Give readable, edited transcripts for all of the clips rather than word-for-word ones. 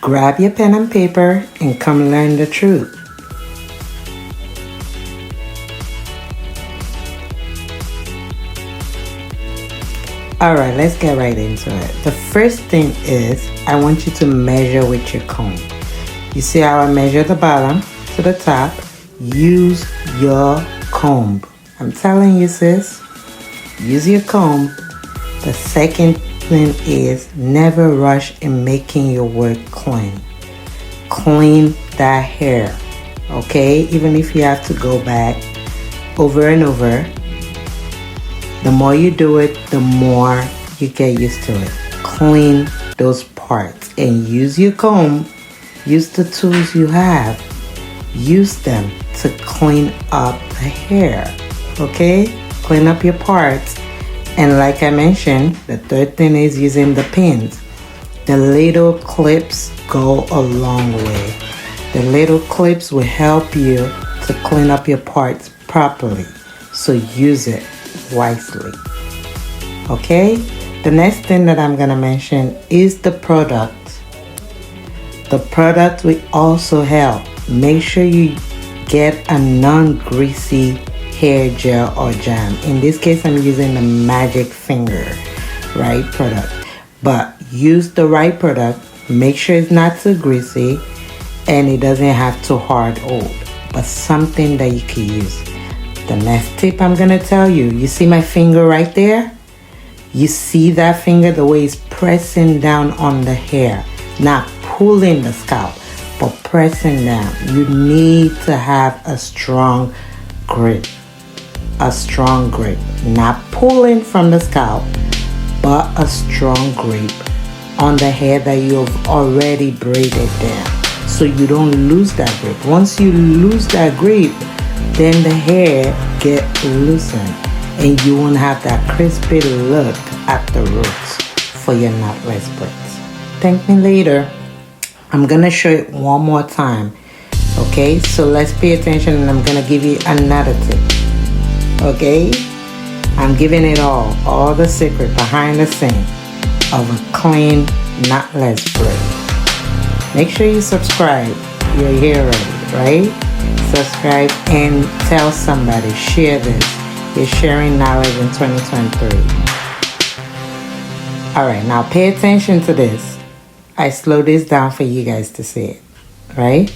Grab your pen and paper and come learn the truth. Alright, let's get right into it. The first thing is, I want you to measure with your comb. You see how I measure the bottom to the top? Use your comb. I'm telling you, sis, use your comb. The second thing is, never rush in making your work clean. Clean that hair, okay? Even if you have to go back over and over, the more you do it, the more you get used to it. Clean those parts and use your comb. Use the tools you have. Use them to clean up the hair, okay? Clean up your parts. And like I mentioned, the third thing is using the pins. The little clips go a long way. The little clips will help you to clean up your parts properly. So use it wisely. Okay? The next thing that I'm gonna mention is the product. The product will also help. Make sure you get a non-greasy hair gel or jam. In this case, I'm using the Magic Finger, right, product. But use the right product. Make sure it's not too greasy and it doesn't have too hard hold, but something that you can use. The next tip I'm gonna tell you, you see my finger right there? You see that finger, the way it's pressing down on the hair, not pulling the scalp, but pressing down. You need to have a strong grip. A strong grip, not pulling from the scalp, but a strong grip on the hair that you've already braided down, so you don't lose that grip. Once you lose that grip, then the hair get loosened and you won't have that crispy look at the roots for your knotless braids. Thank me later. I'm gonna show it one more time. Okay, so let's pay attention and I'm gonna give you another tip. Okay, I'm giving it all the secret behind the scene of a clean knotless braid. Make sure you subscribe. You're here already, right? Subscribe and tell somebody. Share this. You're sharing knowledge in 2023. Alright, now pay attention to this. I slow this down for you guys to see it, right?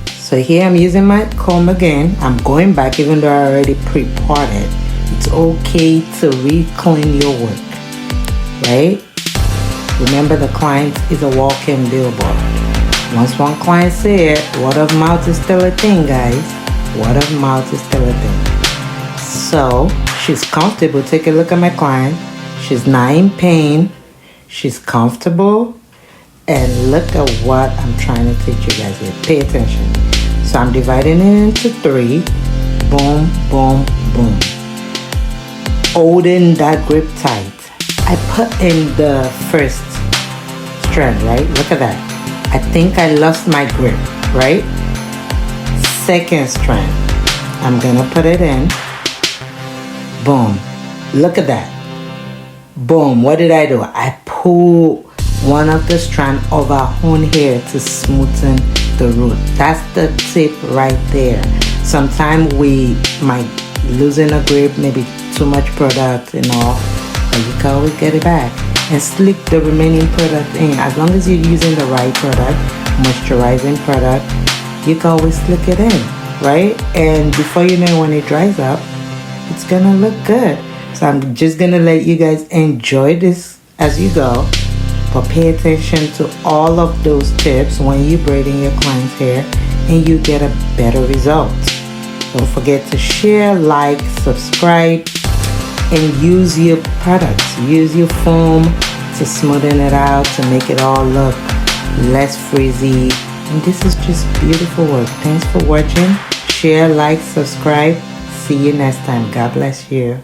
So here I'm using my comb again. I'm going back even though I already pre-parted. It's okay to re-clean your work, right? Remember, the client is a walking billboard. Once one client said, word of mouth is still a thing, guys. Word of mouth is still a thing. So she's comfortable. Take a look at my client. She's not in pain. She's comfortable. And look at what I'm trying to teach you guys here. Pay attention. So I'm dividing it into 3. Boom, boom, boom. Holding that grip tight. I put in the first strand, right? Look at that. I think I lost my grip, right? Second strand. I'm gonna put it in. Boom. Look at that. Boom. What did I do? I pulled one of the strand of our own hair to smoothen the root. That's the tip right there. Sometimes we might losing a grip, maybe too much product and all, but you can always get it back and slick the remaining product in. As long as you're using the right product, moisturizing product, you can always slick it in, right? And before you know, when it dries up, it's gonna look good. So I'm just gonna let you guys enjoy this as you go, but pay attention to all of those tips when you're braiding your client's hair and you get a better result. Don't forget to share, like, subscribe, and use your products. Use your foam to smoothen it out, to make it all look less frizzy. And this is just beautiful work. Thanks for watching. Share, like, subscribe. See you next time. God bless you.